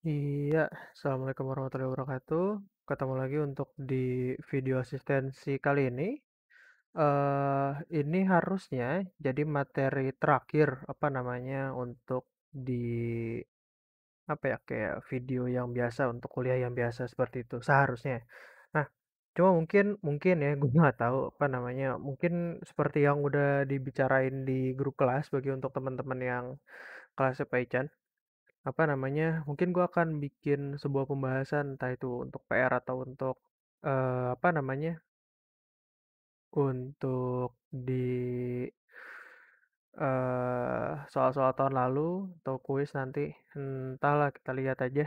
Iya, Assalamualaikum warahmatullahi wabarakatuh. Ketemu lagi untuk di video asistensi kali ini. Ini harusnya jadi materi terakhir, apa namanya, untuk di apa ya, kayak video yang biasa untuk kuliah yang biasa seperti itu seharusnya. Nah, cuma mungkin mungkin ya, gue nggak tahu apa namanya, mungkin seperti yang udah dibicarain di grup kelas bagi untuk teman-teman yang kelasnya Paichan. Apa namanya, mungkin gue akan bikin sebuah pembahasan entah itu untuk PR atau untuk apa namanya, untuk di soal-soal tahun lalu atau kuis nanti, entahlah kita lihat aja.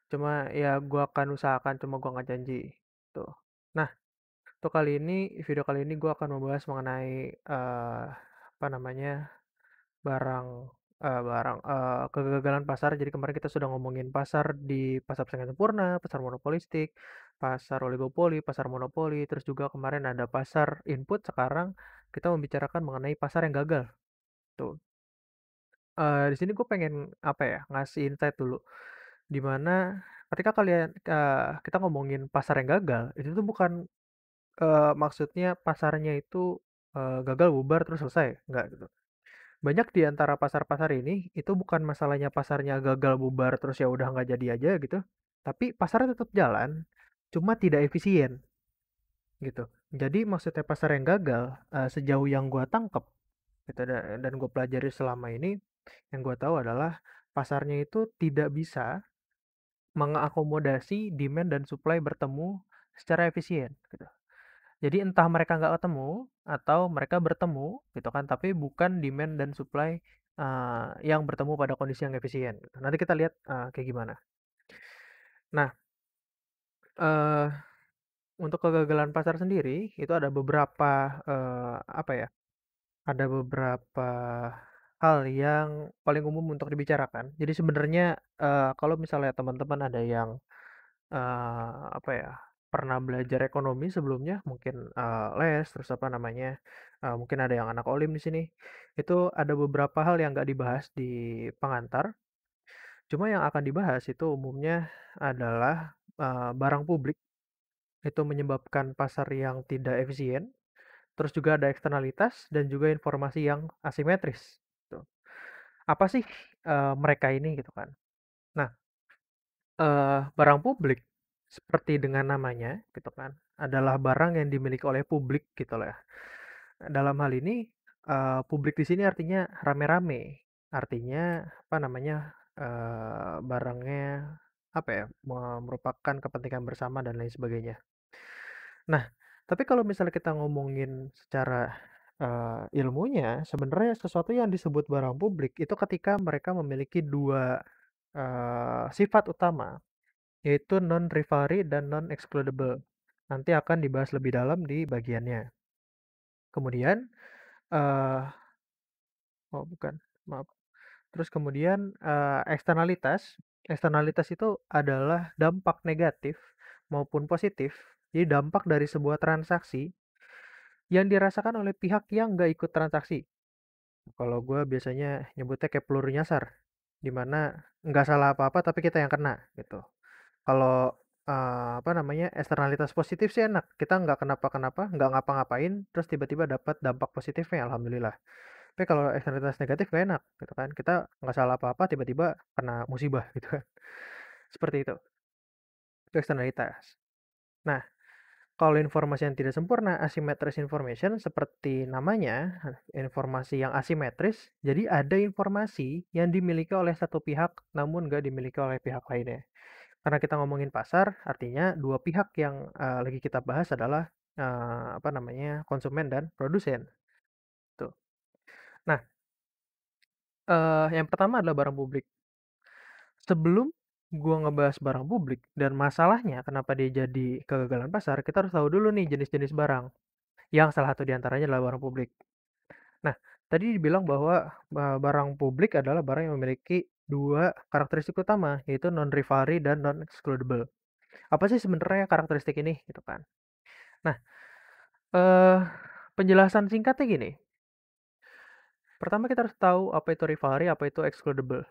Cuma ya gue akan usahakan, cuma gue nggak janji tuh. Nah, untuk kali ini, video kali ini gue akan membahas mengenai apa namanya, barang kegagalan pasar. Jadi kemarin kita sudah ngomongin pasar di pasar persaingan sempurna, pasar monopolistik, pasar oligopoli, pasar monopoli, terus juga kemarin ada pasar input. Sekarang kita membicarakan mengenai pasar yang gagal. Tuh. Di sini gue pengen apa ya, ngasih insight dulu. Di mana ketika kita ngomongin pasar yang gagal, itu tuh bukan maksudnya pasarnya itu gagal bubar terus selesai, enggak gitu. Banyak di antara pasar-pasar ini, itu bukan masalahnya pasarnya gagal bubar terus ya udah nggak jadi aja gitu. Tapi pasarnya tetap jalan, cuma tidak efisien gitu. Jadi maksudnya pasar yang gagal, sejauh yang gua tangkep gitu dan gue pelajari selama ini, yang gua tahu adalah pasarnya itu tidak bisa mengakomodasi demand dan supply bertemu secara efisien gitu. Jadi entah mereka nggak ketemu atau mereka bertemu gitu kan, tapi bukan demand dan supply yang bertemu pada kondisi yang efisien gitu. Nanti kita lihat kayak gimana. Nah, eh, untuk kegagalan pasar sendiri itu ada beberapa apa ya? Ada beberapa hal yang paling umum untuk dibicarakan. Jadi sebenarnya kalau misalnya teman-teman ada yang apa ya, pernah belajar ekonomi sebelumnya, mungkin, les, terus apa namanya, mungkin ada yang anak olim di sini, itu ada beberapa hal yang nggak dibahas di pengantar, cuma yang akan dibahas itu umumnya adalah, barang publik, itu menyebabkan pasar yang tidak efisien, terus juga ada eksternalitas dan juga informasi yang asimetris, gitu. Apa sih, mereka ini gitu kan. Nah, barang publik seperti dengan namanya gitu kan, adalah barang yang dimiliki oleh publik gitu lah. Dalam hal ini, publik di sini artinya rame-rame. Artinya apa namanya, barangnya apa ya, merupakan kepentingan bersama dan lain sebagainya. Nah, tapi kalau misalnya kita ngomongin secara, ilmunya, sebenarnya sesuatu yang disebut barang publik itu ketika mereka memiliki 2 sifat utama. Yaitu non-rivalry dan non-excludable. Nanti akan dibahas lebih dalam di bagiannya. Kemudian, eh oh bukan, maaf. Terus kemudian eksternalitas. Eksternalitas itu adalah dampak negatif maupun positif. Jadi dampak dari sebuah transaksi yang dirasakan oleh pihak yang nggak ikut transaksi. Kalau gue biasanya nyebutnya kayak peluru nyasar, dimana nggak salah apa-apa tapi kita yang kena gitu. Kalau, apa namanya, eksternalitas positif sih enak, kita nggak kenapa-kenapa, nggak ngapa-ngapain, terus tiba-tiba dapat dampak positifnya, alhamdulillah. Tapi kalau eksternalitas negatif nggak enak, gitu kan. Kita nggak salah apa-apa, tiba-tiba kena musibah, gitu kan. Seperti itu eksternalitas. Nah, kalau informasi yang tidak sempurna, asymmetric information, seperti namanya, informasi yang asimetris, jadi ada informasi yang dimiliki oleh satu pihak, namun nggak dimiliki oleh pihak lainnya. Karena kita ngomongin pasar, artinya dua pihak yang lagi kita bahas adalah apa namanya, konsumen dan produsen. Tuh. Nah, yang pertama adalah barang publik. Sebelum gua ngebahas barang publik dan masalahnya kenapa dia jadi kegagalan pasar, kita harus tahu dulu nih jenis-jenis barang. Yang salah satu diantaranya adalah barang publik. Nah, tadi dibilang bahwa barang publik adalah barang yang memiliki dua karakteristik utama, yaitu non-rivalry dan non-excludable. Apa sih sebenarnya karakteristik ini? Gitu kan. Nah, Eee, penjelasan singkatnya gini, pertama kita harus tahu apa itu rivalry, apa itu excludable.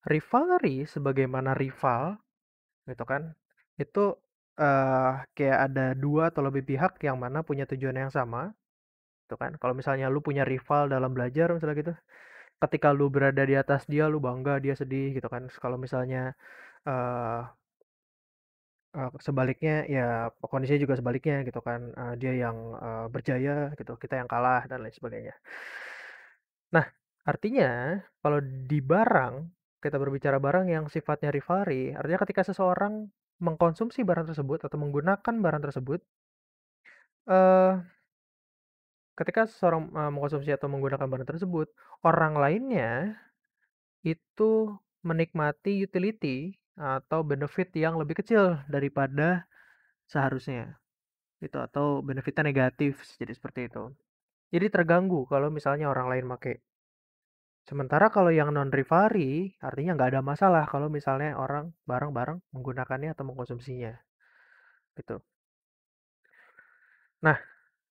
Rivalry sebagaimana rival gitu kan, itu, kayak ada 2 atau lebih pihak yang mana punya tujuan yang sama, gitu kan. Kalau misalnya lu punya rival dalam belajar misalnya gitu, ketika lu berada di atas dia, lu bangga, dia sedih gitu kan. Kalau misalnya, eee sebaliknya ya kondisinya juga sebaliknya gitu kan, dia yang, berjaya gitu, kita yang kalah dan lain sebagainya. Nah, artinya kalau di barang, kita berbicara barang yang sifatnya rivalry, artinya ketika seseorang mengkonsumsi barang tersebut atau menggunakan barang tersebut, eee, ketika seseorang, mengkonsumsi atau menggunakan barang tersebut, orang lainnya itu menikmati utility atau benefit yang lebih kecil daripada seharusnya, gitu, atau benefitnya negatif, jadi seperti itu. Jadi terganggu kalau misalnya orang lain make. Sementara kalau yang non-rivalry, artinya nggak ada masalah kalau misalnya orang bareng-bareng menggunakannya atau mengkonsumsinya, gitu. Nah,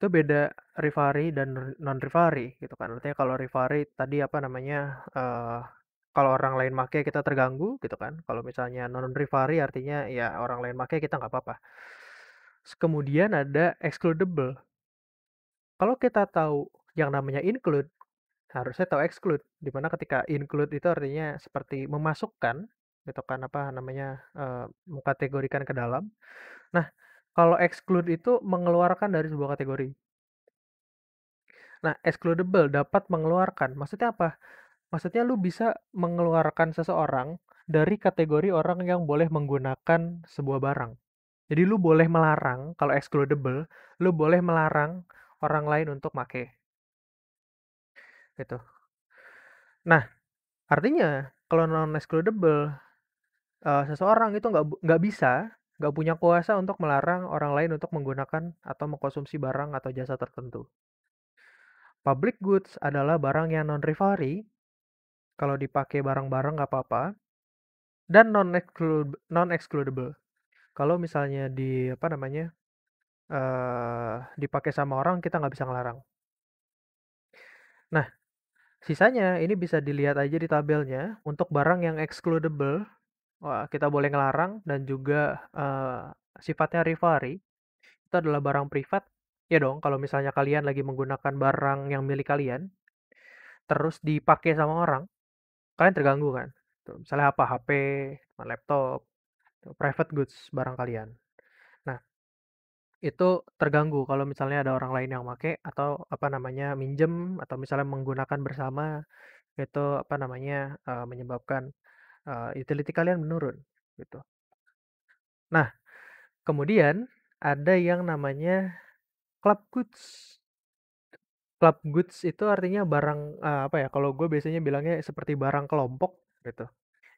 itu beda rivalry dan non-rivalry, gitu kan. Artinya kalau rivalry tadi apa namanya, kalau orang lain make kita terganggu, gitu kan. Kalau misalnya non-rivalry artinya ya orang lain make kita nggak apa-apa. Kemudian ada excludable. Kalau kita tahu yang namanya include, harusnya tahu exclude, di mana ketika include itu artinya seperti memasukkan, gitu kan, apa namanya, mengkategorikan ke dalam. Nah, kalau exclude itu mengeluarkan dari sebuah kategori. Nah, excludable dapat mengeluarkan, maksudnya apa? Maksudnya lu bisa mengeluarkan seseorang dari kategori orang yang boleh menggunakan sebuah barang. Jadi lu boleh melarang, kalau excludable, lu boleh melarang orang lain untuk make, gitu. Nah, artinya kalau non-excludable, seseorang itu nggak bisa, nggak punya kuasa untuk melarang orang lain untuk menggunakan atau mengkonsumsi barang atau jasa tertentu. Public goods adalah barang yang non-rivalry, kalau dipakai bareng-bareng nggak apa-apa, dan non-excludable. Kalau misalnya apa namanya, dipakai sama orang kita nggak bisa ngelarang. Nah, sisanya ini bisa dilihat aja di tabelnya, untuk barang yang excludable, wah, kita boleh ngelarang dan juga, sifatnya rivalry, itu adalah barang privat, ya dong kalau misalnya kalian lagi menggunakan barang yang milik kalian, terus dipakai sama orang, kalian terganggu kan? Tuh, misalnya apa, HP, laptop, private goods barang kalian. Nah, itu terganggu kalau misalnya ada orang lain yang make atau apa namanya, minjem atau misalnya menggunakan bersama, itu apa namanya, menyebabkan, utility kalian menurun, gitu. Nah, kemudian ada yang namanya club goods. Club goods itu artinya barang, apa ya, kalau gue biasanya bilangnya seperti barang kelompok gitu,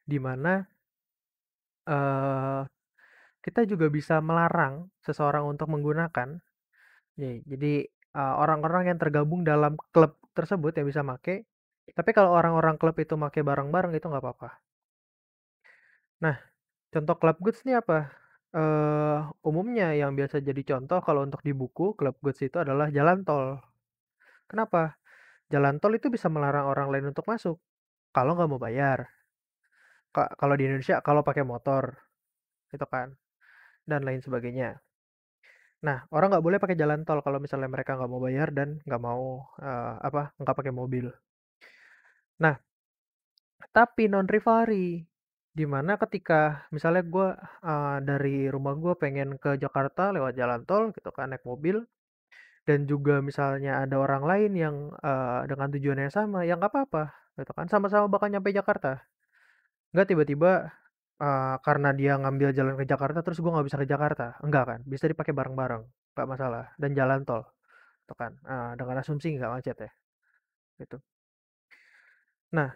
di mana, eee, kita juga bisa melarang seseorang untuk menggunakan. Jadi, orang-orang yang tergabung dalam klub tersebut yang bisa make, tapi kalau orang-orang klub itu make bareng-bareng itu nggak apa-apa. Nah, contoh club goods nih apa? Umumnya yang biasa jadi contoh kalau untuk di buku, club goods itu adalah jalan tol. Kenapa? Jalan tol itu bisa melarang orang lain untuk masuk, kalau nggak mau bayar. Kalau di Indonesia kalau pakai motor, gitu kan, dan lain sebagainya. Nah, orang nggak boleh pakai jalan tol kalau misalnya mereka nggak mau bayar dan nggak mau, apa, nggak pakai mobil. Nah, tapi non-rivalry, di mana ketika misalnya gue, dari rumah gue pengen ke Jakarta lewat jalan tol gitu kan, naik mobil, dan juga misalnya ada orang lain yang, dengan tujuan yang sama, ya nggak apa-apa, gitu kan, sama-sama bakal nyampe Jakarta. Nggak tiba-tiba, karena dia ngambil jalan ke Jakarta terus gue nggak bisa ke Jakarta, enggak kan, bisa dipakai bareng-bareng, nggak masalah, dan jalan tol, gitu kan, dengan asumsi nggak macet ya, gitu. Nah,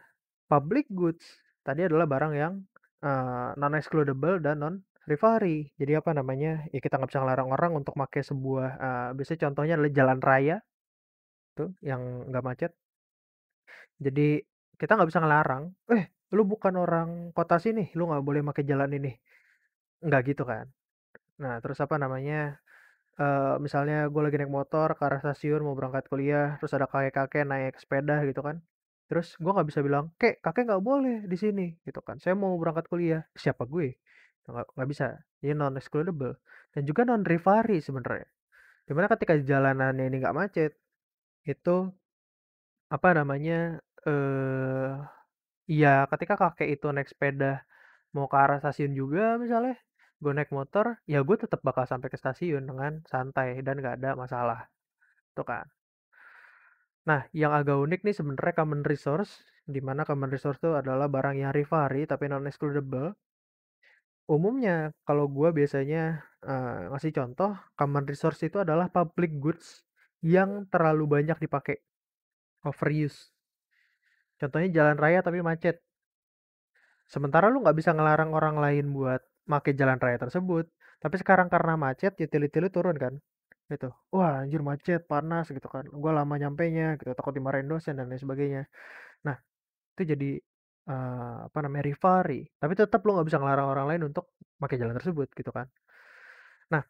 public goods tadi adalah barang yang, non-excludable dan non-rivalry. Jadi apa namanya, ya kita nggak bisa ngelarang orang untuk pakai sebuah, biasanya contohnya adalah jalan raya tuh yang nggak macet. Jadi kita nggak bisa ngelarang, lu bukan orang kota sini, lu nggak boleh pakai jalan ini." Nggak gitu kan. Nah, terus apa namanya, misalnya gue lagi naik motor ke arah stasiun mau berangkat kuliah, terus ada kakek-kakek naik sepeda gitu kan. Terus gue nggak bisa bilang, kakek nggak boleh di sini, gitu kan. Saya mau berangkat kuliah. Siapa gue? Nggak bisa. Ini non excludable dan juga non rivalry sebenarnya. Dimana ketika jalanannya ini nggak macet, itu apa namanya? eh Iya, ketika kakek itu naik sepeda mau ke arah stasiun juga misalnya, gue naik motor, ya gue tetap bakal sampai ke stasiun dengan santai dan nggak ada masalah, tuh kan. Nah, yang agak unik nih sebenarnya common resource, di mana common resource itu adalah barang yang rivalry tapi non excludable. Umumnya kalau gue biasanya ngasih contoh, common resource itu adalah public goods yang terlalu banyak dipakai, overuse. Contohnya jalan raya tapi macet. Sementara lu nggak bisa ngelarang orang lain buat make jalan raya tersebut. Tapi sekarang karena macet, utility lu turun kan. Gitu. Wah, anjir macet, panas gitu kan. Gua lama nyampenya gitu, takut dimarahin dosen dan lain sebagainya. Nah, itu jadi apa namanya rivalry. Tapi tetap lu nggak bisa ngelarang orang lain untuk pakai jalan tersebut gitu kan. Nah,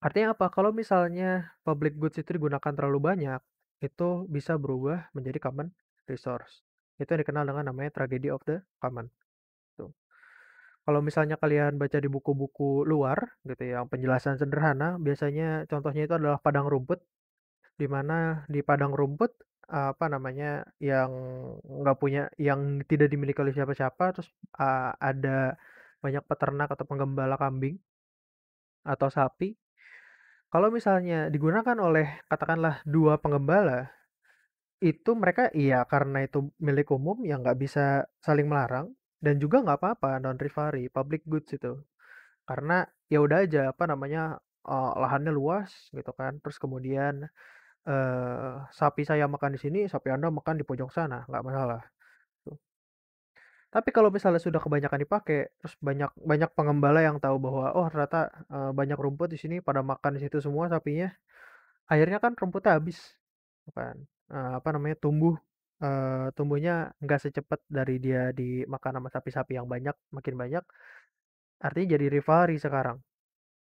artinya apa? Kalau misalnya public goods itu digunakan terlalu banyak, itu bisa berubah menjadi common resource. Itu yang dikenal dengan namanya tragedy of the common. Tuh. Kalau misalnya kalian baca di buku-buku luar gitu ya, yang penjelasan sederhana, biasanya contohnya itu adalah padang rumput, di mana di padang rumput apa namanya yang nggak punya, yang tidak dimiliki oleh siapa-siapa, terus ada banyak peternak atau penggembala kambing atau sapi. Kalau misalnya digunakan oleh katakanlah dua penggembala, itu mereka iya karena itu milik umum yang nggak bisa saling melarang dan juga nggak apa-apa non rivalry public goods itu. Karena ya udah aja apa namanya, lahannya luas gitu kan, terus kemudian, sapi saya makan di sini, sapi Anda makan di pojok sana, nggak masalah, tuh. Tapi kalau misalnya sudah kebanyakan dipakai, terus banyak banyak pengembala yang tahu bahwa, oh ternyata, banyak rumput di sini pada makan di situ semua sapinya, akhirnya kan rumputnya habis, gitu kan, apa namanya, tumbuhnya nggak secepat dari dia dimakan sama sapi-sapi yang banyak, makin banyak, artinya jadi rivalry sekarang.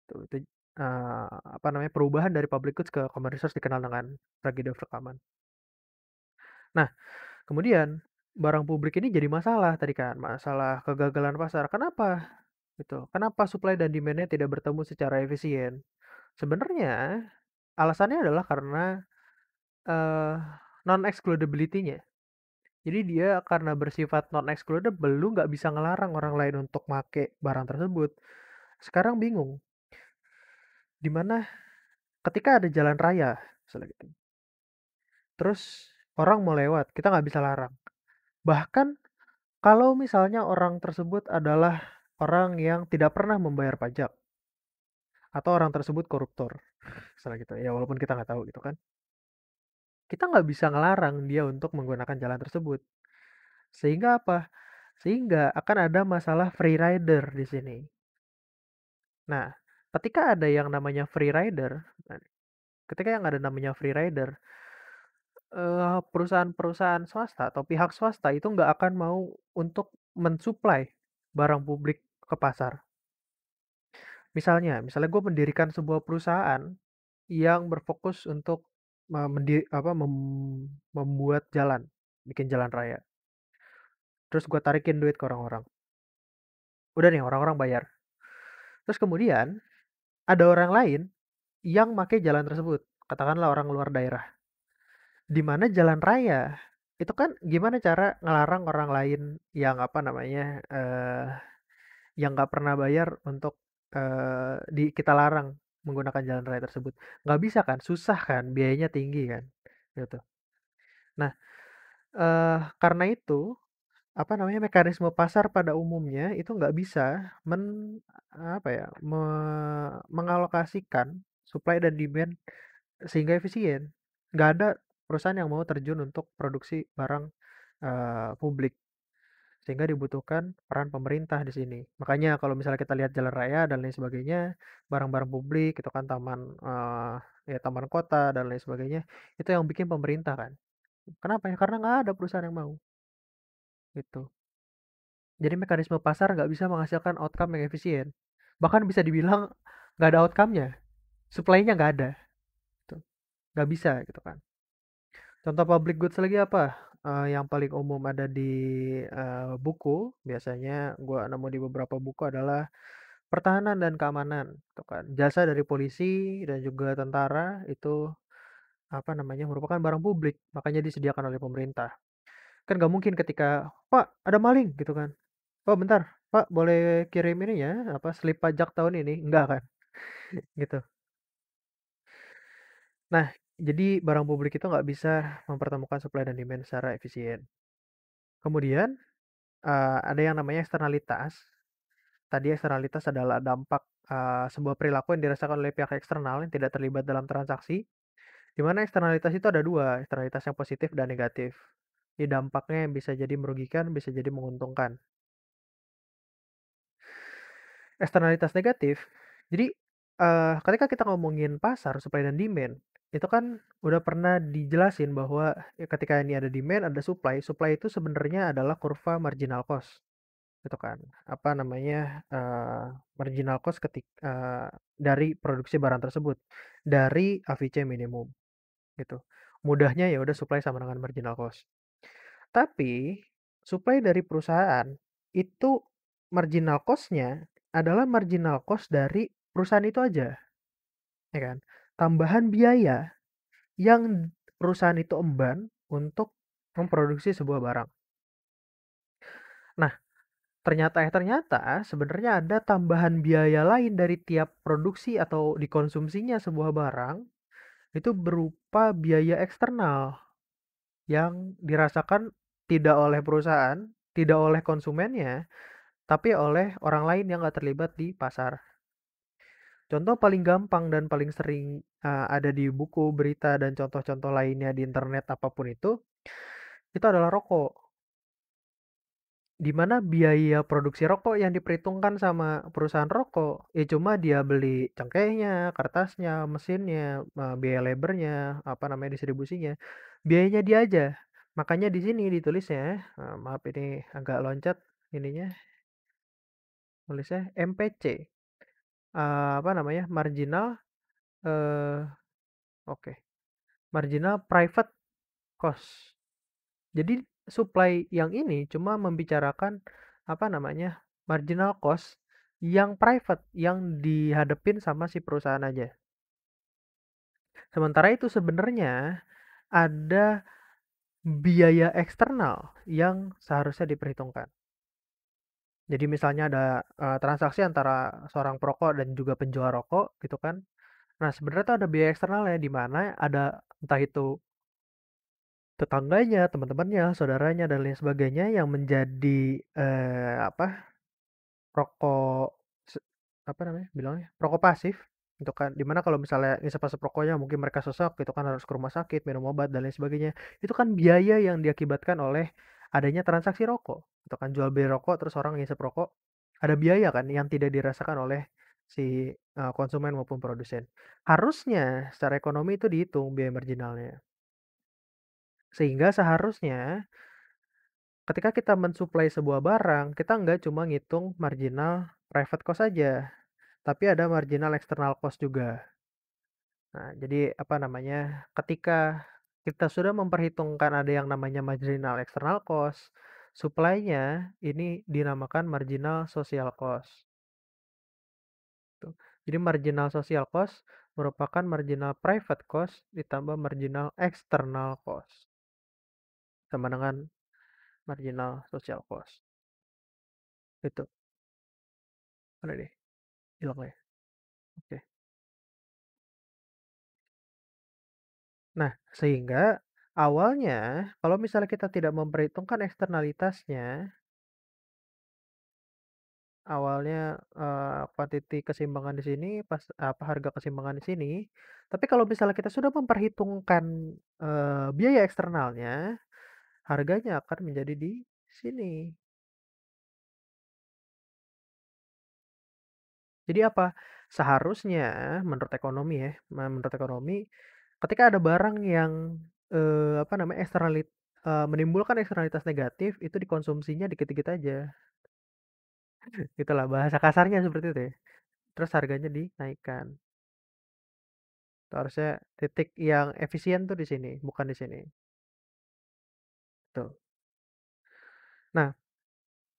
Itu apa namanya, perubahan dari public goods ke common resource dikenal dengan tragedi of rekaman. Nah, kemudian barang publik ini jadi masalah tadi kan, masalah kegagalan pasar. Kenapa? Gitu. Kenapa supply dan demand-nya tidak bertemu secara efisien? Sebenarnya alasannya adalah karena eh, non-excludability-nya. Jadi dia karena bersifat non-excludable, lu nggak bisa ngelarang orang lain untuk make barang tersebut. Sekarang bingung, dimana ketika ada jalan raya, misalnya gitu. Terus orang mau lewat, kita nggak bisa larang. Bahkan kalau misalnya orang tersebut adalah orang yang tidak pernah membayar pajak atau orang tersebut koruptor, misalnya gitu. Ya walaupun kita nggak tahu gitu kan, kita nggak bisa ngelarang dia untuk menggunakan jalan tersebut. Sehingga apa? Sehingga akan ada masalah free rider di sini. Nah, ketika ada yang namanya free rider, nah, ketika yang ada namanya free rider, perusahaan-perusahaan swasta atau pihak swasta itu nggak akan mau untuk mensuplai barang publik ke pasar. Misalnya gue mendirikan sebuah perusahaan yang berfokus untuk membuat jalan, bikin jalan raya. Terus gue tarikin duit ke orang-orang. Udah nih orang-orang bayar. Terus kemudian ada orang lain yang pakai jalan tersebut. Katakanlah orang luar daerah. Di mana jalan raya itu kan gimana cara ngelarang orang lain yang apa namanya yang nggak pernah bayar untuk kita larang menggunakan jalan raya tersebut. Nggak bisa kan, susah kan, biayanya tinggi kan, gitu. Nah, karena itu apa namanya mekanisme pasar pada umumnya itu nggak bisa apa ya mengalokasikan supply dan demand sehingga efisien. Nggak ada perusahaan yang mau terjun untuk produksi barang publik. Sehingga dibutuhkan peran pemerintah di sini. Makanya kalau misalnya kita lihat jalan raya dan lain sebagainya, barang-barang publik itu kan taman ya taman kota dan lain sebagainya, itu yang bikin pemerintah kan. Kenapa ya? Karena nggak ada perusahaan yang mau. Gitu. Jadi mekanisme pasar nggak bisa menghasilkan outcome yang efisien. Bahkan bisa dibilang nggak ada outcome-nya. Supply-nya nggak ada. Gitu. Nggak bisa gitu kan. Contoh public goods lagi apa? yang paling umum ada di, buku, biasanya gua nemu di beberapa buku adalah pertahanan dan keamanan, gitu kan. Jasa dari polisi dan juga tentara itu, apa namanya, merupakan barang publik, makanya disediakan oleh pemerintah. Kan nggak mungkin ketika, "Pak, ada maling," gitu kan. "Oh, bentar, Pak, boleh kirim ini ya, apa, slip pajak tahun ini?" Enggak kan, gitu. Nah, jadi barang publik itu nggak bisa mempertemukan supply dan demand secara efisien. Kemudian, ada yang namanya eksternalitas. Tadi eksternalitas adalah dampak, sebuah perilaku yang dirasakan oleh pihak eksternal yang tidak terlibat dalam transaksi, di mana eksternalitas itu ada dua, eksternalitas yang positif dan negatif. Jadi dampaknya yang bisa jadi merugikan, bisa jadi menguntungkan. Eksternalitas negatif, jadi ketika kita ngomongin pasar, supply dan demand, itu kan udah pernah dijelasin bahwa ya ketika ini ada demand, ada supply, supply itu sebenarnya adalah kurva marginal cost, gitu kan. Apa namanya, marginal cost dari produksi barang tersebut, dari AVC minimum, gitu. Mudahnya ya udah supply sama dengan marginal cost. Tapi, supply dari perusahaan, itu marginal cost-nya adalah marginal cost dari perusahaan itu aja, ya kan. Tambahan biaya yang perusahaan itu emban untuk memproduksi sebuah barang. Nah, ternyata sebenarnya ada tambahan biaya lain dari tiap produksi atau dikonsumsinya sebuah barang, itu berupa biaya eksternal yang dirasakan tidak oleh perusahaan, tidak oleh konsumennya, tapi oleh orang lain yang nggak terlibat di pasar. Contoh paling gampang dan paling sering ada di buku, berita, dan contoh-contoh lainnya di internet apapun itu adalah rokok. Di mana biaya produksi rokok yang diperhitungkan sama perusahaan rokok, ya cuma dia beli cengkehnya, kertasnya, mesinnya, biaya labornya, apa namanya distribusinya, biayanya dia aja. Makanya di sini ditulisnya, maaf ini agak loncat ininya, tulisnya MPC. Apa namanya? Marginal eh oke. Marginal private cost. Jadi supply yang ini cuma membicarakan apa namanya? Marginal cost yang private yang dihadapin sama si perusahaan aja. Sementara itu sebenarnya ada biaya eksternal yang seharusnya diperhitungkan. Jadi misalnya ada transaksi antara seorang perokok dan juga penjual rokok gitu kan. Nah, sebenarnya tuh ada biaya eksternalnya di mana ada entah itu tetangganya, teman-temannya, saudaranya dan lain sebagainya yang menjadi apa? Rokok apa namanya? Bilangnya rokok pasif gitu kan. Dimana kalau misalnya ngisep-asep rokoknya mungkin mereka sesak gitu kan harus ke rumah sakit, minum obat dan lain sebagainya. Itu kan biaya yang diakibatkan oleh adanya transaksi rokok. Gitu kan jual beli rokok terus orang ngisep rokok, ada biaya kan yang tidak dirasakan oleh si konsumen maupun produsen. Harusnya secara ekonomi itu dihitung biaya marginalnya. Sehingga seharusnya ketika kita mensuplai sebuah barang, kita nggak cuma ngitung marginal private cost saja, tapi ada marginal external cost juga. Nah, jadi apa namanya, ketika kita sudah memperhitungkan ada yang namanya marginal external cost, supply-nya ini dinamakan marginal social cost. Tuh. Jadi marginal social cost merupakan marginal private cost ditambah marginal external cost. Sama dengan marginal social cost. Itu. Mana deh? Hilang ya? Oke. Nah, sehingga awalnya kalau misalnya kita tidak memperhitungkan eksternalitasnya, awalnya quantity keseimbangan di sini, pas apa harga keseimbangan di sini. Tapi kalau misalnya kita sudah memperhitungkan biaya eksternalnya, harganya akan menjadi di sini. Jadi apa? Seharusnya menurut ekonomi ya, menurut ekonomi, ketika ada barang yang apa namanya menimbulkan eksternalitas negatif, itu dikonsumsinya dikit-dikit aja. Itulah bahasa kasarnya seperti itu ya. Terus harganya dinaikkan. Itu harusnya titik yang efisien tuh di sini, bukan di sini. tuh. Nah,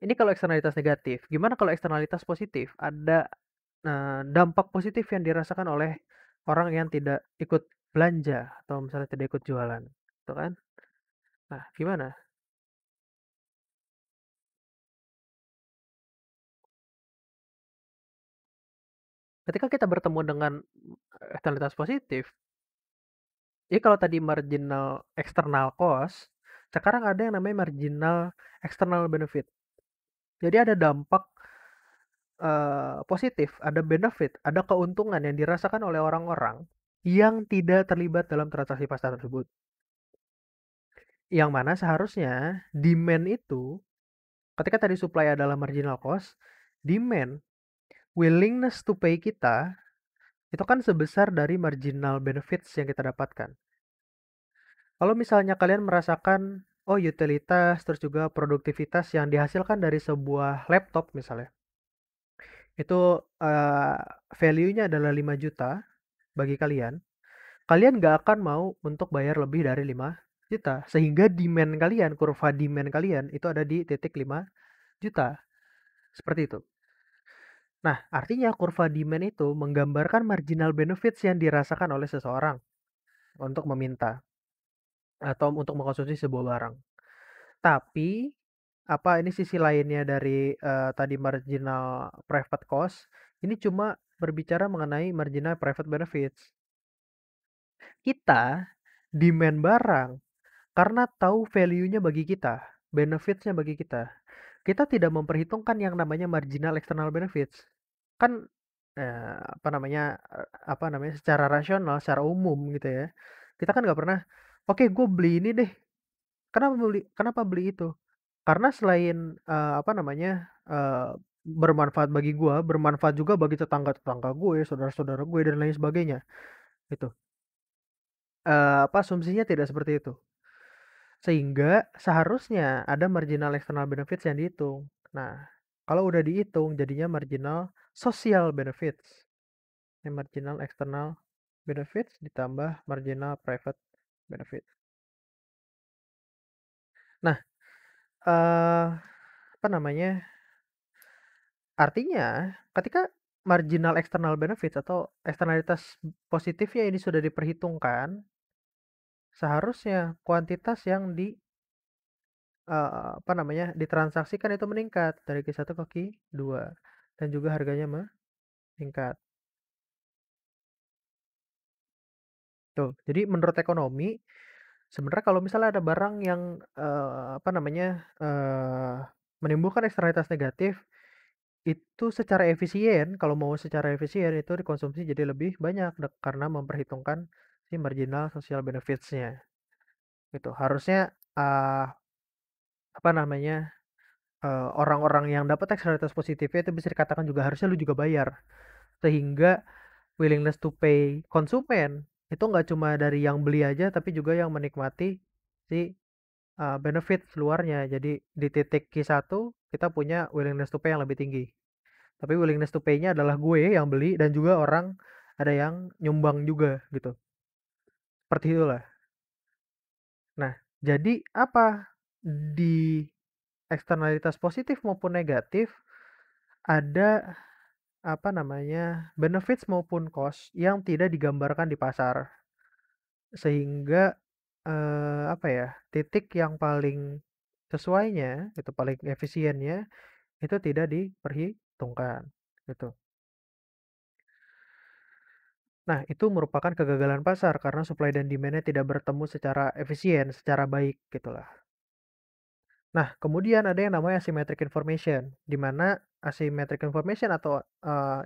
ini kalau eksternalitas negatif, gimana kalau eksternalitas positif? Ada, dampak positif yang dirasakan oleh orang yang tidak ikut belanja atau misalnya tidak ikut jualan, gitu kan. Nah, gimana? Ketika kita bertemu dengan eksternalitas positif, jadi kalau tadi marginal external cost, sekarang ada yang namanya marginal external benefit. Jadi ada dampak positif, ada benefit, ada keuntungan yang dirasakan oleh orang-orang yang tidak terlibat dalam transaksi pasar tersebut. Yang mana seharusnya demand itu, ketika tadi supply adalah marginal cost, demand, willingness to pay kita, itu kan sebesar dari marginal benefits yang kita dapatkan. Kalau misalnya kalian merasakan, oh utilitas, terus juga produktivitas yang dihasilkan dari sebuah laptop misalnya, itu uh, value-nya adalah 5 juta bagi kalian, kalian nggak akan mau untuk bayar lebih dari 5 juta. Sehingga demand kalian, kurva demand kalian itu ada di titik 5 juta. Seperti itu. Nah, artinya kurva demand itu menggambarkan marginal benefits yang dirasakan oleh seseorang untuk meminta atau untuk mengkonsumsi sebuah barang. Tapi apa ini sisi lainnya dari tadi marginal private cost, ini cuma berbicara mengenai marginal private benefits. Kita demand barang karena tahu value-nya bagi kita, benefits-nya bagi kita. Kita tidak memperhitungkan yang namanya marginal external benefits. Kan apa namanya secara rasional, secara umum gitu ya. Kita kan nggak pernah, oke gue beli ini deh. Kenapa beli itu? Karena selain apa namanya bermanfaat bagi gue, bermanfaat juga bagi tetangga-tetangga gue, saudara-saudara gue dan lain sebagainya. Gitu. Apa asumsinya tidak seperti itu. Sehingga seharusnya ada marginal external benefits yang dihitung. Nah, kalau udah dihitung jadinya marginal social benefits. Ini marginal external benefits ditambah marginal private benefits. Nah, eh apa namanya? Artinya ketika marginal external benefits atau eksternalitas positifnya ini sudah diperhitungkan, seharusnya kuantitas yang apa namanya, ditransaksikan itu meningkat dari Q1 ke Q2 dan juga harganya meningkat. Tuh, jadi menurut ekonomi sebenarnya kalau misalnya ada barang yang apa namanya, menimbulkan eksternalitas negatif, itu secara efisien, kalau mau secara efisien itu dikonsumsi jadi lebih banyak karena memperhitungkan si marginal social benefits-nya. Gitu. Harusnya apa namanya, orang-orang yang dapat eksternalitas positifnya itu bisa dikatakan juga harusnya lu juga bayar. Sehingga willingness to pay konsumen itu nggak cuma dari yang beli aja tapi juga yang menikmati si benefit luarnya. Jadi di titik Q1 kita punya willingness to pay yang lebih tinggi. Tapi willingness to pay-nya adalah gue yang beli dan juga orang ada yang nyumbang juga gitu. Seperti itulah. Nah, jadi apa di eksternalitas positif maupun negatif ada apa namanya benefits maupun cost yang tidak digambarkan di pasar. Sehingga apa ya, titik yang paling sesuainya, itu paling efisiennya, itu tidak diperhitungkan, gitu. Nah, itu merupakan kegagalan pasar karena supply dan demand-nya tidak bertemu secara efisien, secara baik, gitulah. Nah, kemudian ada yang namanya asymmetric information, di mana asymmetric information atau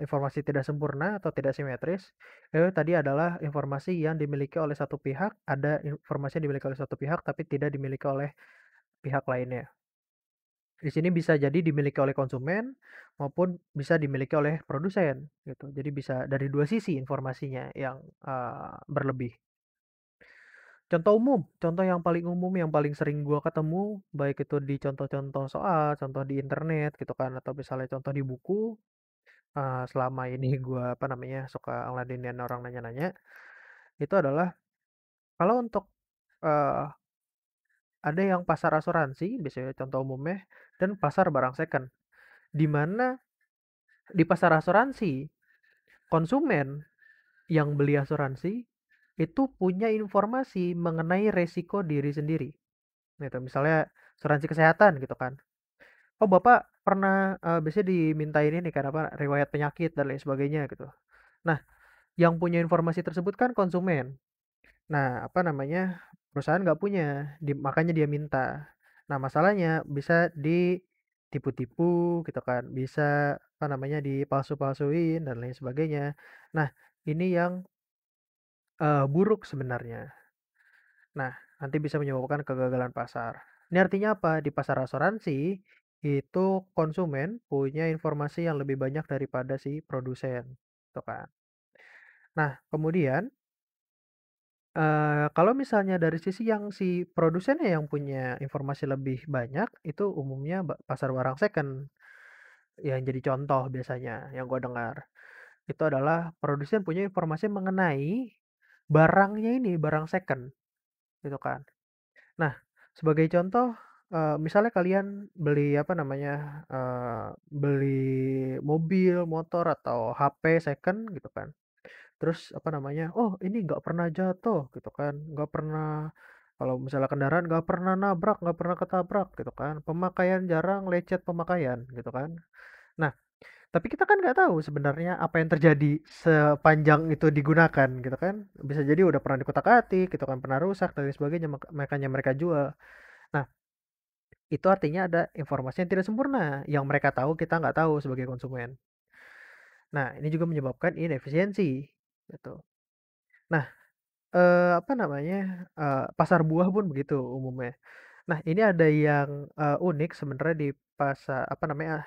informasi tidak sempurna atau tidak simetris, itu tadi adalah informasi yang dimiliki oleh satu pihak, ada informasi yang dimiliki oleh satu pihak tapi tidak dimiliki oleh pihak lainnya. Di sini bisa jadi dimiliki oleh konsumen maupun bisa dimiliki oleh produsen gitu. Jadi bisa dari dua sisi informasinya yang berlebih. Contoh umum, contoh yang paling umum yang paling sering gua ketemu baik itu di contoh-contoh soal, contoh di internet gitu kan atau misalnya contoh di buku selama ini gua apa namanya suka ngeladenin orang nanya-nanya itu adalah kalau untuk eh, ada yang pasar asuransi, biasanya contoh umumnya, dan pasar barang second. Di mana di pasar asuransi, konsumen yang beli asuransi itu punya informasi mengenai resiko diri sendiri. Gitu. Misalnya asuransi kesehatan gitu kan. Oh, Bapak pernah biasanya dimintain ini kan apa riwayat penyakit dan lain sebagainya gitu. Nah, yang punya informasi tersebut kan konsumen. Nah, apa namanya, perusahaan nggak punya, makanya dia minta. Nah, masalahnya bisa ditipu-tipu gitu kan, bisa apa namanya, dipalsu-palsuin dan lain sebagainya. Nah, ini yang buruk sebenarnya. Nah, nanti bisa menyebabkan kegagalan pasar. Ini artinya apa? Di pasar asuransi itu konsumen punya informasi yang lebih banyak daripada si produsen, gitu kan. Nah, kemudian kalau misalnya dari sisi yang si produsennya yang punya informasi lebih banyak, itu umumnya pasar barang second yang jadi contoh biasanya yang gue dengar. Itu adalah produsen punya informasi mengenai barangnya ini, barang second, gitu kan. Nah, sebagai contoh, misalnya kalian beli apa namanya, beli mobil, motor, atau HP second gitu kan. Terus apa namanya, "Oh, ini nggak pernah jatuh," gitu kan, nggak pernah kalau misalnya kendaraan nggak pernah nabrak, nggak pernah ketabrak gitu kan, pemakaian jarang, lecet pemakaian gitu kan. Nah, tapi kita kan nggak tahu sebenarnya apa yang terjadi sepanjang itu digunakan gitu kan. Bisa jadi udah pernah dikutak-atik gitu kan, pernah rusak dan lain sebagainya, makanya mereka jual. Nah, itu artinya ada informasi yang tidak sempurna, yang mereka tahu kita nggak tahu sebagai konsumen. Nah, ini juga menyebabkan inefisiensi gitu. Nah, apa namanya, pasar buah pun begitu umumnya. Nah, ini ada yang, unik sebenarnya di apa namanya,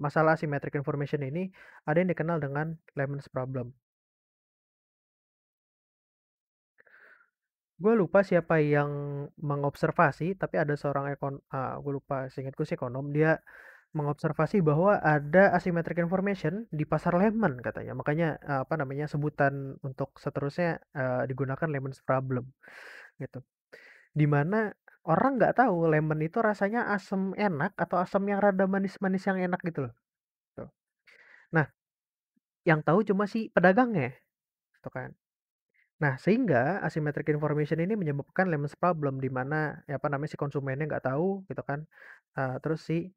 masalah asymmetric information ini, ada yang dikenal dengan Lemons Problem. Gue lupa siapa yang mengobservasi, tapi ada seorang gue lupa, seingatku sih ekonom, dia mengobservasi bahwa ada asymmetric information di pasar lemon katanya. Makanya, apa namanya, sebutan untuk seterusnya, digunakan Lemons Problem, gitu. Di mana orang nggak tahu lemon itu rasanya asam enak atau asam yang rada manis-manis yang enak gitu loh, tuh. Nah, yang tahu cuma si pedagangnya, gitu kan. Nah, sehingga asymmetric information ini menyebabkan lemons problem di mana ya apa namanya si konsumennya nggak tahu gitu kan. Terus si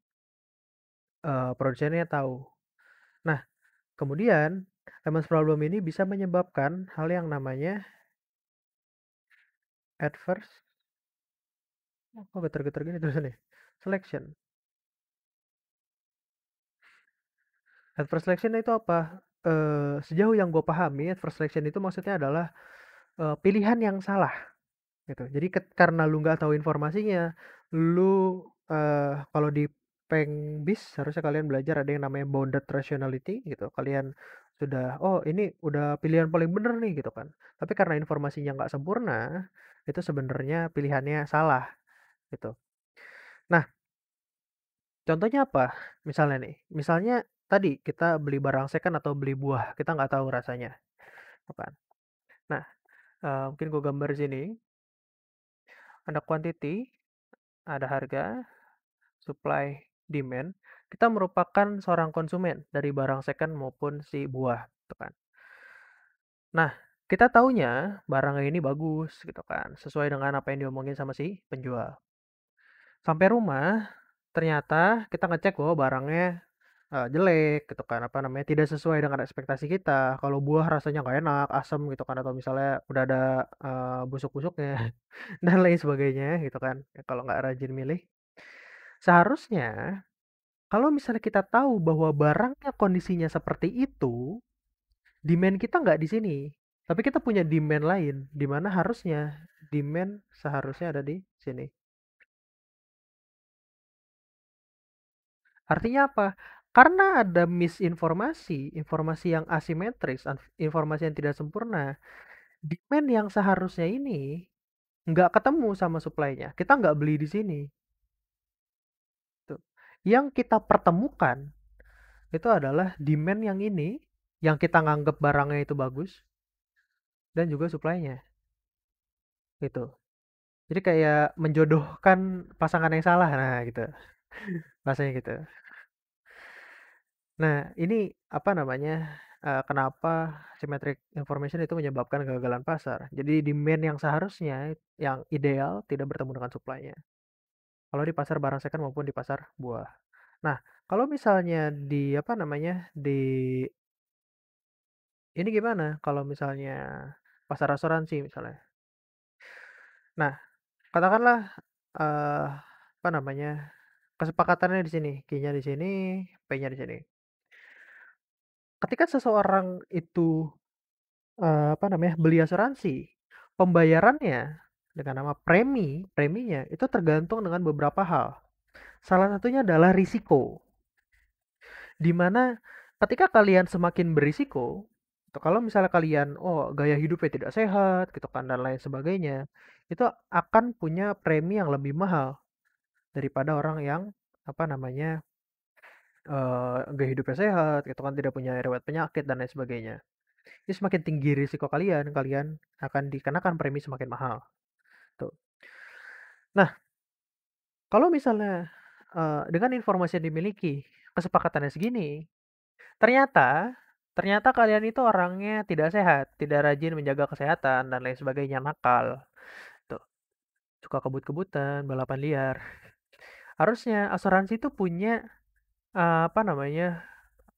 produsennya tahu. Nah, kemudian lemons problem ini bisa menyebabkan hal yang namanya adverse, kok getar-getar gini tulisannya? Selection. Adverse selection itu apa? Sejauh yang gue pahami, adverse selection itu maksudnya adalah pilihan yang salah gitu. Jadi karena lu nggak tahu informasinya, lu kalau di Pengbis harusnya kalian belajar ada yang namanya bounded rationality gitu. Kalian sudah, oh ini udah pilihan paling bener nih gitu kan. Tapi karena informasinya nggak sempurna, itu sebenarnya pilihannya salah gitu. Nah, contohnya apa? Misalnya nih, misalnya tadi kita beli barang second atau beli buah, kita nggak tahu rasanya, kan? Nah, mungkin gue gambar di sini, ada quantity, ada harga, supply, demand. Kita merupakan seorang konsumen dari barang second maupun si buah, gitu kan. Nah, kita taunya barang ini bagus, gitu kan, sesuai dengan apa yang diomongin sama si penjual. Sampai rumah, ternyata kita ngecek bahwa barangnya jelek gitu kan, apa namanya, tidak sesuai dengan ekspektasi kita. Kalau buah rasanya nggak enak, asam gitu kan, atau misalnya udah ada busuk-busuknya dan lain sebagainya gitu kan, ya kalau nggak rajin milih. Seharusnya kalau misalnya kita tahu bahwa barangnya kondisinya seperti itu, demand kita nggak di sini, tapi kita punya demand lain, di mana harusnya demand seharusnya ada di sini. Artinya apa? Karena ada misinformasi, informasi yang asimetris, informasi yang tidak sempurna, demand yang seharusnya ini nggak ketemu sama supply-nya. Kita nggak beli di sini. Tuh. Yang kita pertemukan itu adalah demand yang ini, yang kita nganggap barangnya itu bagus, dan juga supply-nya. Gitu. Jadi kayak menjodohkan pasangan yang salah, nah gitu, rasanya gitu. Nah, ini apa namanya, kenapa symmetric information itu menyebabkan kegagalan pasar. Jadi demand yang seharusnya, yang ideal tidak bertemu dengan supply-nya. Kalau di pasar barang second maupun di pasar buah. Nah, kalau misalnya di apa namanya, di ini gimana kalau misalnya pasar asuransi misalnya. Nah, katakanlah apa namanya, kesepakatannya di sini, Q-nya di sini, P-nya di sini. Ketika seseorang itu apa namanya, beli asuransi, pembayarannya dengan nama preminya itu tergantung dengan beberapa hal. Salah satunya adalah risiko. Di mana ketika kalian semakin berisiko, atau kalau misalnya kalian gaya hidupnya tidak sehat gitu kan dan lain sebagainya, itu akan punya premi yang lebih mahal daripada orang yang apa namanya gaya hidupnya sehat gitu kan tidak punya riwayat penyakit dan lain sebagainya. Jadi semakin tinggi risiko kalian, kalian akan dikenakan premi semakin mahal. Tuh. Nah, kalau misalnya dengan informasi yang dimiliki, kesepakatannya segini, ternyata ternyata kalian itu orangnya tidak sehat, tidak rajin menjaga kesehatan dan lain sebagainya, nakal. Tuh, suka kebut-kebutan, balapan liar. Harusnya asuransi itu punya apa namanya?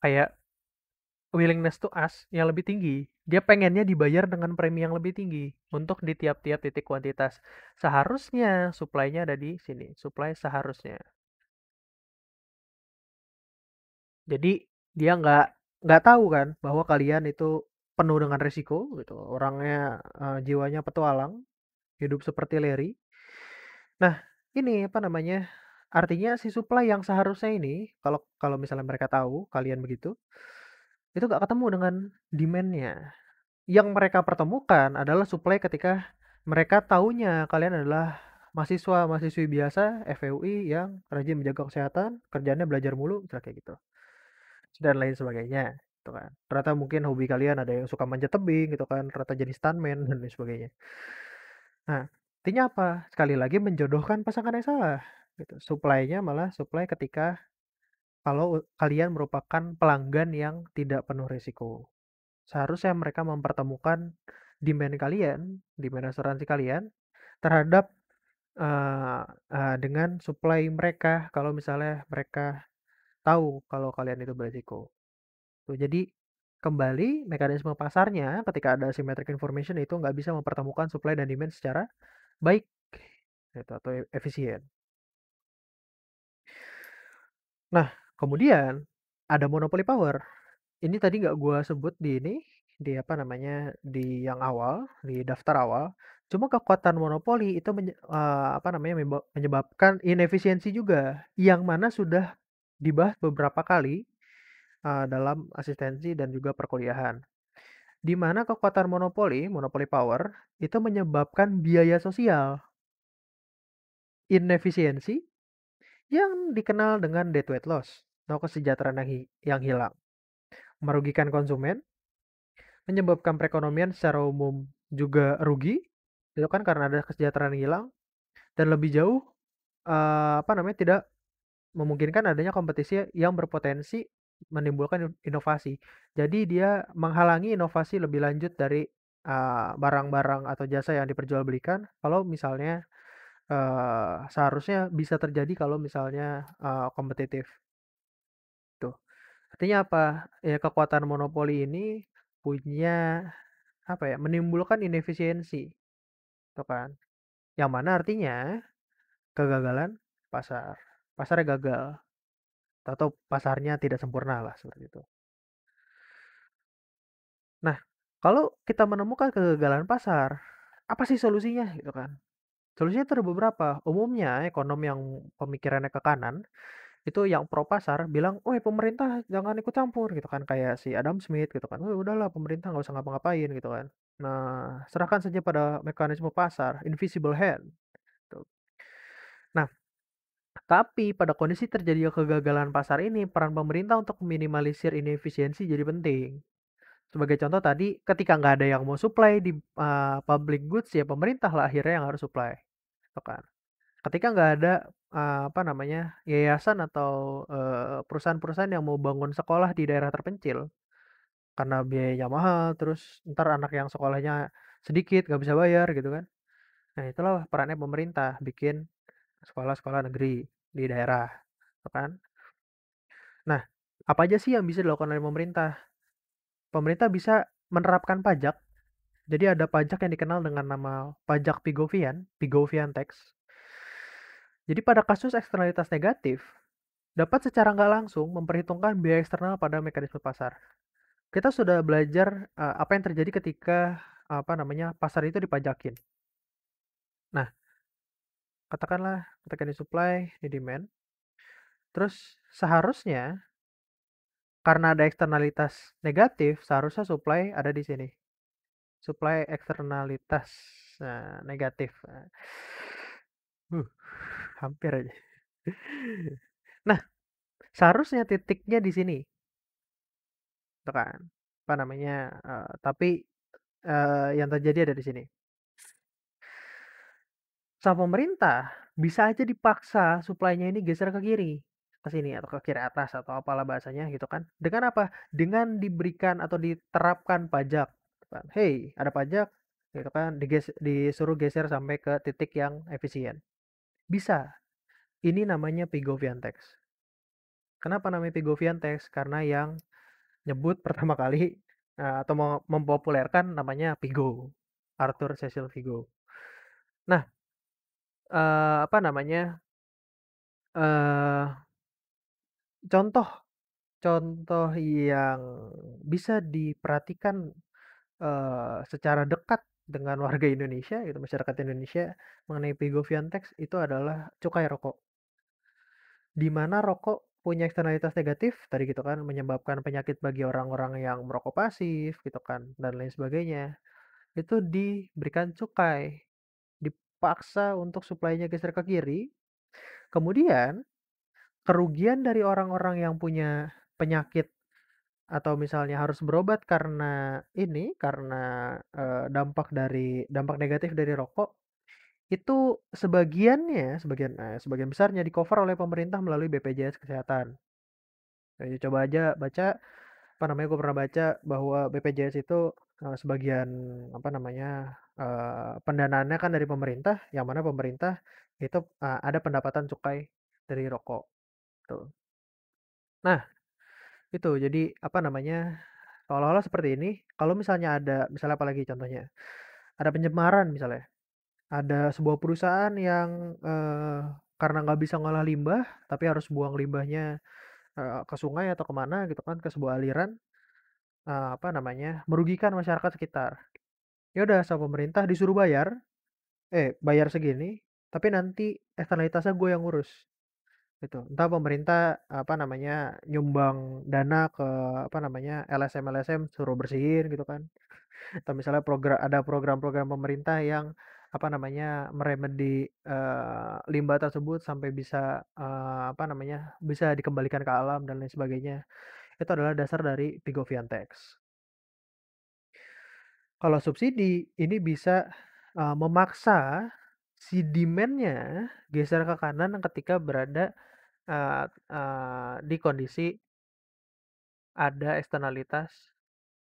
Kayak willingness to ask yang lebih tinggi. Dia pengennya dibayar dengan premi yang lebih tinggi untuk di tiap-tiap titik kuantitas. Seharusnya supply-nya ada di sini, supply seharusnya. Jadi dia nggak tahu kan bahwa kalian itu penuh dengan risiko gitu. Orangnya jiwanya petualang, hidup seperti Larry. Nah, ini apa namanya? Artinya si supply yang seharusnya ini, kalau kalau misalnya mereka tahu kalian begitu, itu nggak ketemu dengan demand-nya. Yang mereka pertemukan adalah supply ketika mereka taunya kalian adalah mahasiswa-mahasiswi biasa FEUI yang rajin menjaga kesehatan, kerjanya belajar mulu, misalnya kayak gitu. Dan lain sebagainya, gitu kan. Ternyata mungkin hobi kalian ada yang suka manjat tebing gitu kan, ternyata jadi stuntman dan lain sebagainya. Nah, artinya apa? Sekali lagi menjodohkan pasangan yang salah, gitu. Supply-nya malah supply ketika kalau kalian merupakan pelanggan yang tidak penuh risiko. Seharusnya mereka mempertemukan demand kalian, demand asuransi kalian terhadap dengan supply mereka kalau misalnya mereka tahu kalau kalian itu berisiko. Tuh, jadi kembali mekanisme pasarnya ketika ada asymmetric information itu nggak bisa mempertemukan supply dan demand secara baik gitu, atau efisien. Nah, kemudian ada monopoly power. Ini tadi nggak gua sebut di ini, di apa namanya, di yang awal, di daftar awal. Cuma kekuatan monopoli itu apa namanya, menyebabkan inefisiensi juga, yang mana sudah dibahas beberapa kali dalam asistensi dan juga perkuliahan. Di mana kekuatan monopoli, monopoli power, itu menyebabkan biaya sosial, inefisiensi, yang dikenal dengan debt weight loss, atau kesejahteraan yang hilang, merugikan konsumen, menyebabkan perekonomian secara umum juga rugi, itu kan karena ada kesejahteraan hilang, dan lebih jauh apa namanya tidak memungkinkan adanya kompetisi yang berpotensi menimbulkan inovasi. Jadi dia menghalangi inovasi lebih lanjut dari barang-barang atau jasa yang diperjualbelikan. Kalau misalnya seharusnya bisa terjadi kalau misalnya kompetitif. Tuh. Artinya apa? Ya kekuatan monopoli ini punya apa ya? Menimbulkan inefisiensi, tuh kan? Yang mana artinya kegagalan pasar. Pasarnya gagal atau pasarnya tidak sempurna lah seperti itu. Nah, kalau kita menemukan kegagalan pasar, apa sih solusinya gitu kan? Solusinya itu ada beberapa. Umumnya ekonom yang pemikirannya ke kanan itu yang pro pasar bilang, "Oh, pemerintah jangan ikut campur," gitu kan, kayak si Adam Smith gitu kan. "Oh, udahlah pemerintah nggak usah ngapa-ngapain," gitu kan. Nah, serahkan saja pada mekanisme pasar, invisible hand. Tuh. Nah, tapi pada kondisi terjadinya kegagalan pasar ini, peran pemerintah untuk meminimalisir inefisiensi jadi penting. Sebagai contoh tadi, ketika nggak ada yang mau supply di public goods, ya pemerintah lah akhirnya yang harus supply. gitu kan. Ketika nggak ada, apa namanya, yayasan atau, perusahaan-perusahaan yang mau bangun sekolah di daerah terpencil, karena biayanya mahal, terus entar anak yang sekolahnya sedikit, nggak bisa bayar gitu kan. Nah, itulah perannya pemerintah, bikin sekolah-sekolah negeri di daerah, gitu kan. Nah, apa aja sih yang bisa dilakukan oleh pemerintah? Pemerintah bisa menerapkan pajak. Jadi ada pajak yang dikenal dengan nama pajak Pigovian tax. Jadi pada kasus eksternalitas negatif, dapat secara nggak langsung memperhitungkan biaya eksternal pada mekanisme pasar. Kita sudah belajar apa yang terjadi ketika apa namanya pasar itu dipajakin. Nah, katakanlah ketika di supply, di demand, terus seharusnya karena ada eksternalitas negatif, seharusnya supply ada di sini. Supply eksternalitas negatif. Uh, hampir aja. Nah, seharusnya titiknya di sini, gitu kan? Apa namanya? Tapi yang terjadi ada di sini. Sama pemerintah bisa aja dipaksa supply-nya ini geser ke kiri, ke sini atau ke kiri atas atau apalah bahasanya gitu kan. Dengan apa? Dengan diberikan atau diterapkan pajak, gitu kan. Hey, ada pajak, gitu kan, disuruh geser sampai ke titik yang efisien. Bisa. Ini namanya Pigovian tax. Kenapa namanya Pigovian tax? Karena yang nyebut pertama kali atau mau mempopulerkan namanya Pigo, Arthur Cecil Pigo. Nah, apa namanya? eh contoh contoh yang bisa diperhatikan secara dekat dengan warga Indonesia gitu, masyarakat Indonesia mengenai Pigovian tax itu adalah cukai rokok. Di mana rokok punya eksternalitas negatif tadi gitu kan, menyebabkan penyakit bagi orang-orang yang merokok pasif gitu kan dan lain sebagainya. Itu diberikan cukai, dipaksa untuk suplainya geser ke kiri. Kemudian kerugian dari orang-orang yang punya penyakit atau misalnya harus berobat karena ini, karena dampak negatif dari rokok, itu sebagian besarnya di-cover oleh pemerintah melalui BPJS Kesehatan. Jadi coba aja baca, apa namanya, gue pernah baca bahwa BPJS itu sebagian apa namanya pendanaannya kan dari pemerintah, yang mana pemerintah itu ada pendapatan cukai dari rokok. Tuh. Nah, itu jadi apa namanya seolah-olah seperti ini. Kalau misalnya ada, misalnya apalagi contohnya, ada pencemaran misalnya, ada sebuah perusahaan yang karena nggak bisa ngolah limbah, tapi harus buang limbahnya ke sungai atau kemana gitu kan, ke sebuah aliran, apa namanya, merugikan masyarakat sekitar. Ya udah, sama pemerintah disuruh bayar, bayar segini, tapi nanti eksternalitasnya gue yang ngurus. Gitu. Entah pemerintah apa namanya nyumbang dana ke apa namanya LSM suruh bersihin gitu kan. Atau misalnya ada program-program pemerintah yang apa namanya meremedi limbah tersebut sampai bisa apa namanya bisa dikembalikan ke alam dan lain sebagainya. Itu adalah dasar dari Pigovian tax. Kalau subsidi ini bisa memaksa si demand-nya geser ke kanan ketika berada di kondisi ada eksternalitas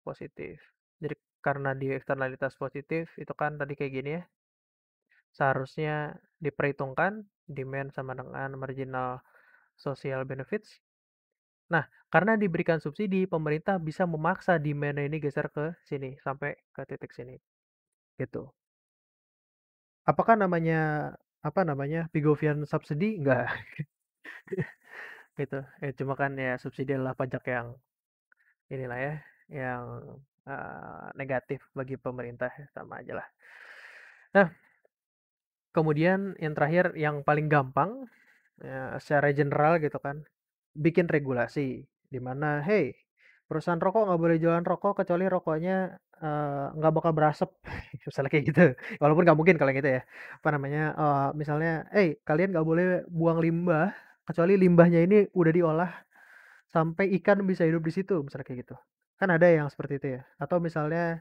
positif. Jadi karena di eksternalitas positif itu kan tadi kayak gini ya, seharusnya diperhitungkan demand sama dengan marginal social benefits. Nah, karena diberikan subsidi, pemerintah bisa memaksa demand ini geser ke sini sampai ke titik sini. Gitu. Apakah namanya apa namanya Pigovian subsidy? Enggak. Gitu. Cuma kan ya subsidi adalah pajak yang inilah ya, yang negatif bagi pemerintah, sama aja lah. Nah, kemudian yang terakhir yang paling gampang ya, secara general gitu kan, bikin regulasi di mana, hey, perusahaan rokok nggak boleh jualan rokok kecuali rokoknya nggak bakal berasap, misalnya kayak gitu. Walaupun nggak mungkin kalau yang gitu ya. Apa namanya, misalnya, kalian nggak boleh buang limbah kecuali limbahnya ini udah diolah sampai ikan bisa hidup di situ, misalnya kayak gitu. Kan ada yang seperti itu ya. Atau misalnya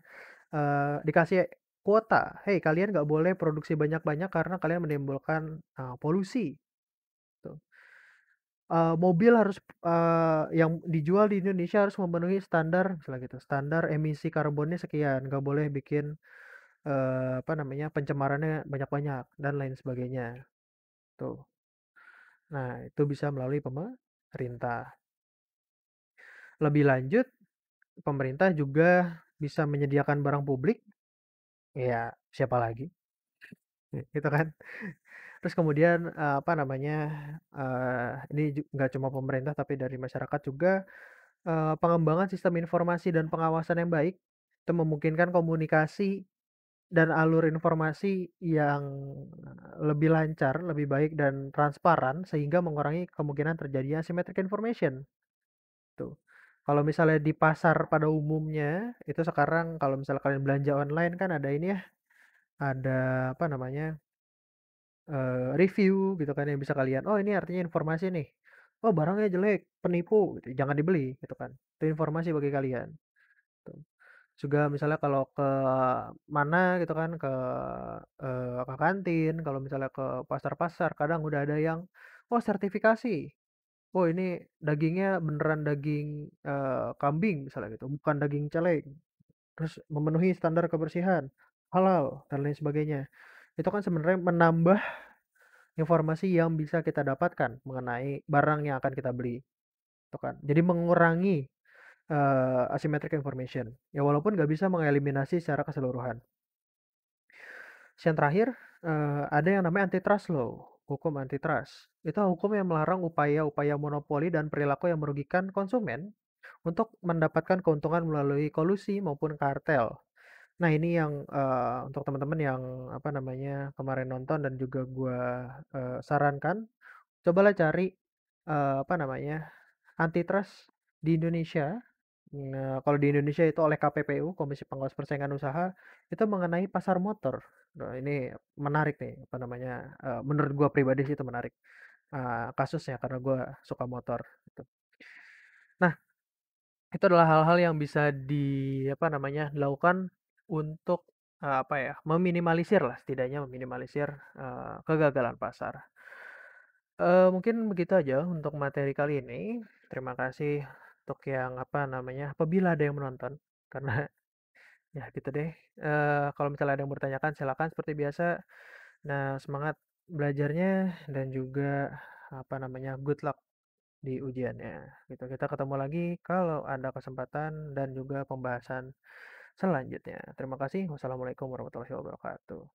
dikasih kuota, "Hei, kalian nggak boleh produksi banyak-banyak karena kalian menimbulkan, polusi," gitu. Mobil harus, yang dijual di Indonesia harus memenuhi standar misalnya gitu, standar emisi karbonnya sekian, nggak boleh bikin, apa namanya, pencemarannya banyak-banyak dan lain sebagainya, tuh. Nah, itu bisa melalui pemerintah. Lebih lanjut, pemerintah juga bisa menyediakan barang publik, ya siapa lagi, gitu kan. Terus kemudian, apa namanya, ini nggak cuma pemerintah tapi dari masyarakat juga, pengembangan sistem informasi dan pengawasan yang baik, itu memungkinkan komunikasi dan alur informasi yang lebih lancar, lebih baik dan transparan sehingga mengurangi kemungkinan terjadinya asymmetric information, tuh. Kalau misalnya di pasar pada umumnya, itu sekarang kalau misalnya kalian belanja online kan ada ini ya, ada apa namanya, review gitu kan yang bisa kalian, "Oh, ini artinya informasi nih. Oh, barangnya jelek, penipu," gitu, jangan dibeli gitu kan. Itu informasi bagi kalian, tuh. Juga misalnya kalau ke mana gitu kan, ke kantin, kalau misalnya ke pasar-pasar kadang udah ada yang, "Oh, sertifikasi. Oh, ini dagingnya beneran daging, kambing," misalnya gitu, "bukan daging celeng. Terus memenuhi standar kebersihan, halal," dan lain sebagainya. Itu kan sebenarnya menambah informasi yang bisa kita dapatkan mengenai barang yang akan kita beli, gitu kan. Jadi mengurangi, asymmetric information. Ya walaupun nggak bisa mengeliminasi secara keseluruhan. Terus yang terakhir, ada yang namanya antitrust law, hukum antitrust. Itu hukum yang melarang upaya-upaya monopoli dan perilaku yang merugikan konsumen untuk mendapatkan keuntungan melalui kolusi maupun kartel. Nah, ini yang, untuk teman-teman yang, apa namanya, kemarin nonton dan juga gua, sarankan, cobalah cari, apa namanya, antitrust di Indonesia. Nah, kalau di Indonesia itu oleh KPPU, Komisi Pengawas Persaingan Usaha, itu mengenai pasar motor. Nah, ini menarik nih, apa namanya, menurut gua pribadi sih itu menarik, kasusnya karena gua suka motor, gitu. Nah, itu adalah hal-hal yang bisa apa namanya, dilakukan untuk, apa ya, meminimalisir lah, setidaknya meminimalisir, kegagalan pasar. Mungkin begitu aja untuk materi kali ini. Terima kasih untuk yang, apa namanya, apabila ada yang menonton, karena ya gitu deh, kalau misalnya ada yang bertanyakan silakan seperti biasa. Nah, semangat belajarnya dan juga, apa namanya, good luck di ujiannya, gitu. Kita ketemu lagi kalau ada kesempatan dan juga pembahasan selanjutnya. Terima kasih. Wassalamualaikum warahmatullahi wabarakatuh.